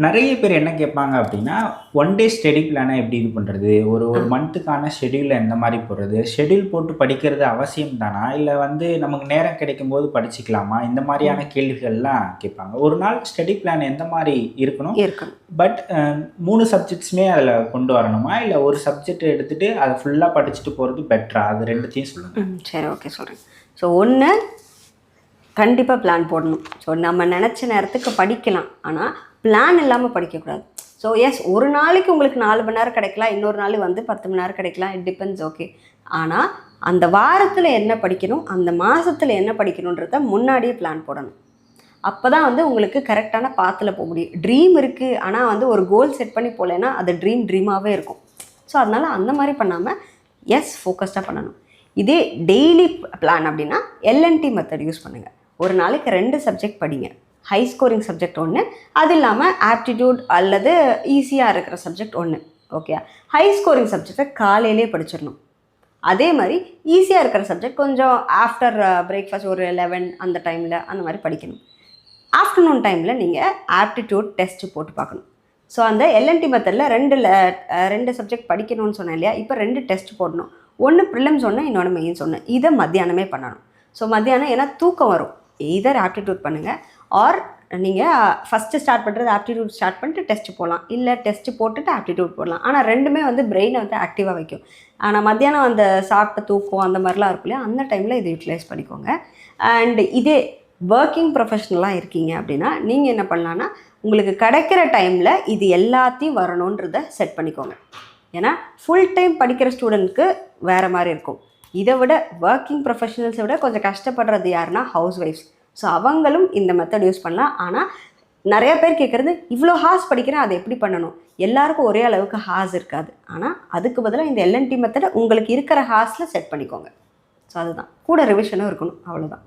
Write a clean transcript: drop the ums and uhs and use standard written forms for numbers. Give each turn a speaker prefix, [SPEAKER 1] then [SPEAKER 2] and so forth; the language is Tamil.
[SPEAKER 1] நெறைய பேர் என்ன கேட்பாங்க அப்படின்னா, ஒன் டே ஸ்டடி பிளான எப்படி இது பண்றது? ஒரு
[SPEAKER 2] ஆ.
[SPEAKER 1] ஒரு மந்த்துக்கான ஷெட்யூல எந்த மாரி போடுறது? ஷெட்யூல் போட்டு படிக்கிறது அவசியம் தானா? இல்ல வந்து நமக்கு நேரம் கிடைக்கும்போது படிச்சுக்கலாமா? இந்த மாரியான
[SPEAKER 2] ம்.
[SPEAKER 1] கேள்விகள்லாம் கேட்பாங்க. ஒரு நாள் ஸ்டடி பிளான் எந்த மாரி இருக்கணும்?
[SPEAKER 2] இருக்கணும்.
[SPEAKER 1] பட் 3 சப்ஜெக்ட்ஸுமே அதில கொண்டு வரணுமா? இல்ல ஒரு சப்ஜெக்ட் எடுத்துட்டு அத ஃபுல்லா படிச்சுட்டு போறது பெட்டரா? அது 2த்தையும் சொல்லுங்க.
[SPEAKER 2] சரி, ஓகே சொல்றேன். ஸோ ஒண்ணு கண்டிப்பா பிளான் போடணும். ஸோ நம்ம நெனச்ச நேரத்துக்கு படிக்கலாம். ஆனா, பிளான் இல்லாம படிக்கக்கூடாது. ஸோ எஸ், ஒரு நாளைக்கு உங்களுக்கு 4 மணி நேரம் கிடைக்கலாம். இன்னொரு நாள் வந்து 10 மணி நேரம் கிடைக்கலாம். It depends, okay. ஆனா, அந்த வாரத்துல என்ன படிக்கணும், அந்த மாசத்துல என்ன படிக்கணுன்றத முன்னாடியே பிளான் போடணும். அப்பதான் வந்து உங்களுக்கு கரெக்டான பாத்துல போ முடியும். ட்ரீம் இருக்கு. ஆனா வந்து ஒரு கோல் செட் பண்ணி போலேன்னா, அது ட்ரீமாவே இருக்கும். ஸோ அதனால அந்த மாரி பண்ணாம, எஸ் ஃபோக்கஸ்டா பண்ணணும். இதே டெய்லி பிளான் அப்படின்னா, எல்என்டி மெத்தட் யூஸ் பண்ணுங்க. ஒரு நாளைக்கு 2 சப்ஜெக்ட் படிங்க. ஹை ஸ்கோரிங் சப்ஜெக்ட் 1, அது இல்லாமல் ஆப்டிடியூட் அல்லது ஈஸியாக இருக்கிற சப்ஜெக்ட் 1. ஓகே. ஹை ஸ்கோரிங் சப்ஜெக்டை காலையிலே படிச்சிடணும். அதே மாதிரி ஈஸியாக இருக்கிற சப்ஜெக்ட் கொஞ்சம் ஆஃப்டர் பிரேக்ஃபாஸ்ட் ஒரு 11 அந்த டைமில் அந்த மாதிரி படிக்கணும். ஆஃப்டர்நூன் டைமில் நீங்கள் ஆப்டிடியூட் டெஸ்ட்டு போட்டு பார்க்கணும். ஸோ அந்த எல்என்டி மெத்தடில் 2 சப்ஜெக்ட் படிக்கணும்னு சொன்னேன் இல்லையா? இப்போ 2 டெஸ்ட் போடணும். ஒன்று ப்ரிலிம்ஸ் ஒன்று, இன்னொன்று மெயின்ஸ் ஒன்று. இதை மத்தியானமே பண்ணணும். ஸோ மத்தியானம் ஏன்னா தூக்கம் வரும். எய்தர் ஆப்டிடியூட் பண்ணுங்கள், ஆர் நீங்கள் ஃபஸ்ட்டு ஸ்டார்ட் பண்ணுறது ஆப்டிடியூட் ஸ்டார்ட் பண்ணிட்டு டெஸ்ட்டு போடலாம், இல்லை டெஸ்ட்டு போட்டுட்டு ஆப்டிடியூட் போடலாம். ஆனால் ரெண்டுமே வந்து பிரெயினை வந்து ஆக்டிவாக வைக்கும். ஆனால் மத்தியானம் அந்த சாப்பிட்ட தூக்கம் அந்த மாதிரிலாம் இருக்கும் இல்லையா? அந்த டைமில் இதை யூட்டிலைஸ் பண்ணிக்கோங்க. அண்ட் இதே ஒர்க்கிங் ப்ரொஃபஷ்னலாக இருக்கீங்க அப்படின்னா நீங்கள் என்ன பண்ணலான்னா, உங்களுக்கு கிடைக்கிற டைமில் இது எல்லாத்தையும் வரணுன்றதை செட் பண்ணிக்கோங்க. ஏன்னா ஃபுல் டைம் படிக்கிற ஸ்டூடெண்ட்க்கு வேறு மாதிரி இருக்கும். இதை விட ஒர்க்கிங் ப்ரொஃபஷனல்ஸை விட கொஞ்சம் கஷ்டப்படுறது யாருன்னா ஹவுஸ் ஒய்ஃப்ஸ். ஸோ அவங்களும் இந்த மெத்தட் யூஸ் பண்ணலாம். ஆனால் நிறைய பேர் கேட்குறது, இவ்வளோ ஹார்ஸ் படிக்கிறேன், அதை எப்படி பண்ணணும்? எல்லாருக்கும் ஒரே அளவுக்கு ஹார்ஸ் இருக்காது. ஆனால் அதுக்கு பதிலாக இந்த எல்என்டி மெத்தடை உங்களுக்கு இருக்கிற ஹார்ஸில் செட் பண்ணிக்கோங்க. ஸோ அதுதான். கூட ரிவிஷனும் இருக்கணும், அவ்வளோதான்.